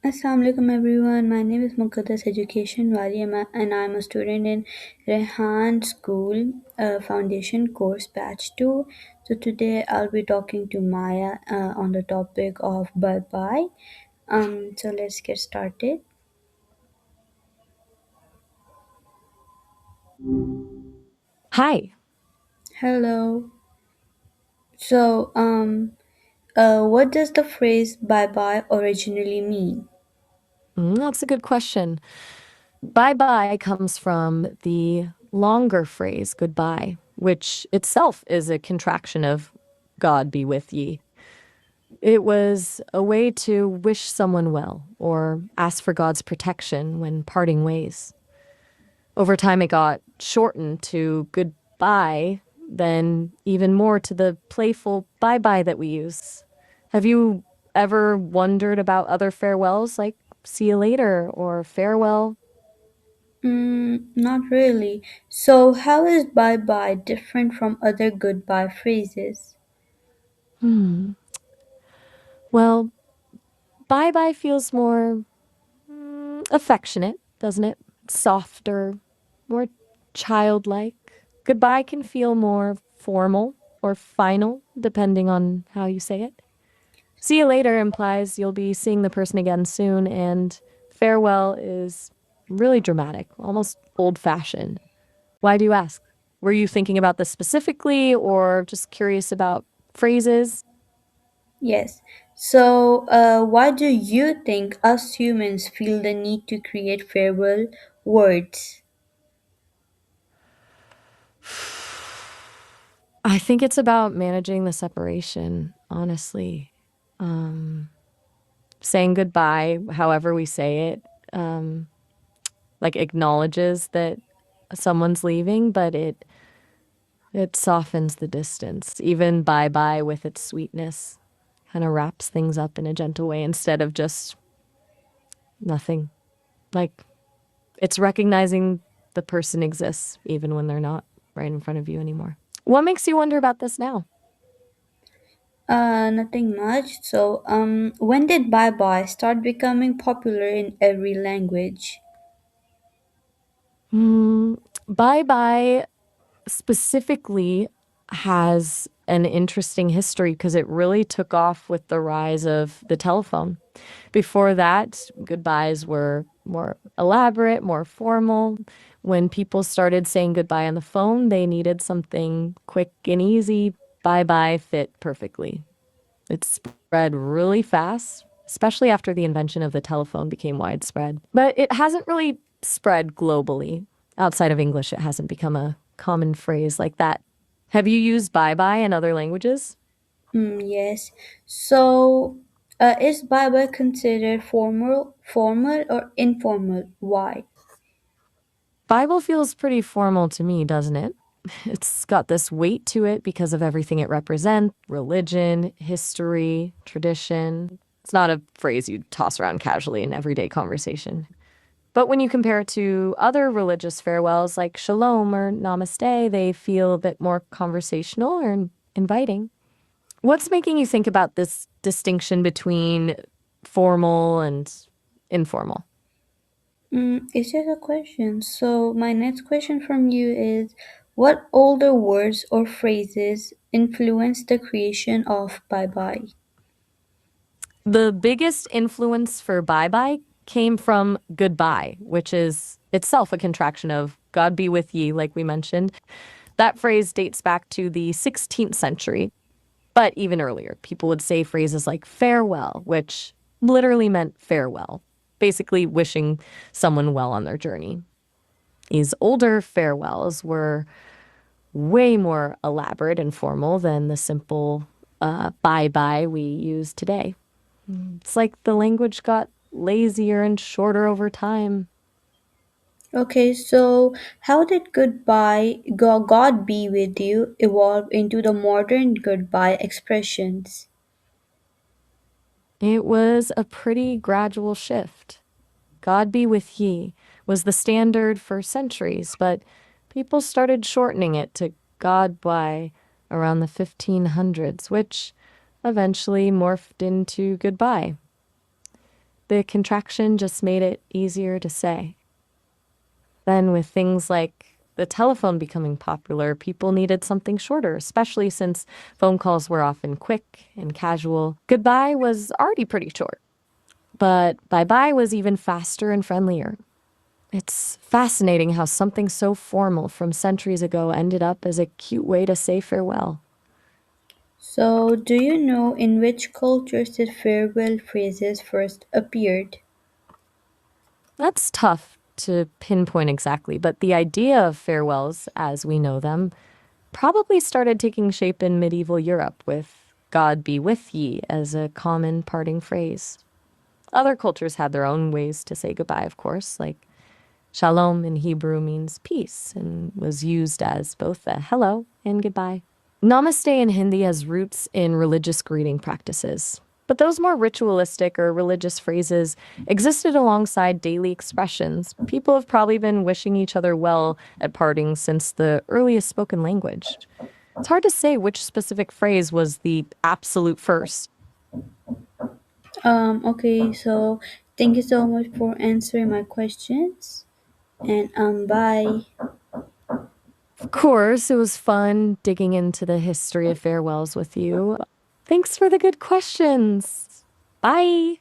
Assalamu alaikum everyone. My name is Muqaddas Education Wali and I'm a student in Rehan School Foundation course batch 2. So today I'll be talking to Maya on the topic of bye bye. So let's get started. Hi. Hello. So what does the phrase bye bye originally mean? That's a good question. Bye bye comes from the longer phrase goodbye, which itself is a contraction of God be with ye. It was a way to wish someone well or ask for God's protection when parting ways. Over time, it got shortened to goodbye, then even more to the playful bye bye that we use. Have you ever wondered about other farewells like see you later or farewell? Not really. So how is bye bye different from other goodbye phrases? Hmm. Well, bye bye feels more affectionate, doesn't it? Softer, more childlike. Goodbye can feel more formal or final, depending on how you say it. See you later implies you'll be seeing the person again soon, and farewell is really dramatic, almost old fashioned. Why do you ask? Were you thinking about this specifically or just curious about phrases? Yes. So, why do you think us humans feel the need to create farewell words? I think it's about managing the separation, honestly. Saying goodbye, however we say it, like acknowledges that someone's leaving, but it softens the distance. Even bye bye with its sweetness kind of wraps things up in a gentle way instead of just nothing. Like it's recognizing the person exists even when they're not right in front of you anymore. What makes you wonder about this now? Nothing much. So, when did bye bye start becoming popular in every language? Bye bye specifically has an interesting history because it really took off with the rise of the telephone. Before that, goodbyes were more elaborate, more formal. When people started saying goodbye on the phone, they needed something quick and easy. Bye bye fit perfectly. It spread really fast, especially after the invention of the telephone became widespread. But it hasn't really spread globally. Outside of English, it hasn't become a common phrase like that. Have you used bye bye in other languages? Yes. So, is bye bye considered formal or informal? Why? Bible feels pretty formal to me, doesn't it? It's got this weight to it because of everything it represents religion, history, tradition. It's not a phrase you'd toss around casually in everyday conversation. But when you compare it to other religious farewells like shalom or namaste, they feel a bit more conversational or inviting. What's making you think about this distinction between formal and informal? It's just a question. So, my next question from you is what older words or phrases influenced the creation of bye bye? The biggest influence for bye bye came from goodbye, which is itself a contraction of God be with ye, like we mentioned. That phrase dates back to the 16th century, but even earlier, people would say phrases like farewell, which literally meant farewell, basically wishing someone well on their journey. These older farewells were way more elaborate and formal than the simple bye bye we use today. It's like the language got lazier and shorter over time. Okay, so how did goodbye, God be with you, evolve into the modern goodbye expressions? It was a pretty gradual shift. God be with ye was the standard for centuries, but people started shortening it to God by around the 1500s, which eventually morphed into goodbye. The contraction just made it easier to say. Then, with things like the telephone becoming popular, people needed something shorter, especially since phone calls were often quick and casual. Goodbye was already pretty short, but bye bye was even faster and friendlier. It's fascinating how something so formal from centuries ago ended up as a cute way to say farewell. So, do you know in which cultures the farewell phrases first appeared? That's tough to pinpoint exactly, but the idea of farewells, as we know them, probably started taking shape in medieval Europe with God be with ye as a common parting phrase. Other cultures had their own ways to say goodbye, of course, like shalom in Hebrew means peace and was used as both a hello and goodbye. Namaste in Hindi has roots in religious greeting practices, but those more ritualistic or religious phrases existed alongside daily expressions. People have probably been wishing each other well at parting since the earliest spoken language. It's hard to say which specific phrase was the absolute first. Okay, so thank you so much for answering my questions, and bye. Of course, it was fun digging into the history of farewells with you. Thanks for the good questions. Bye.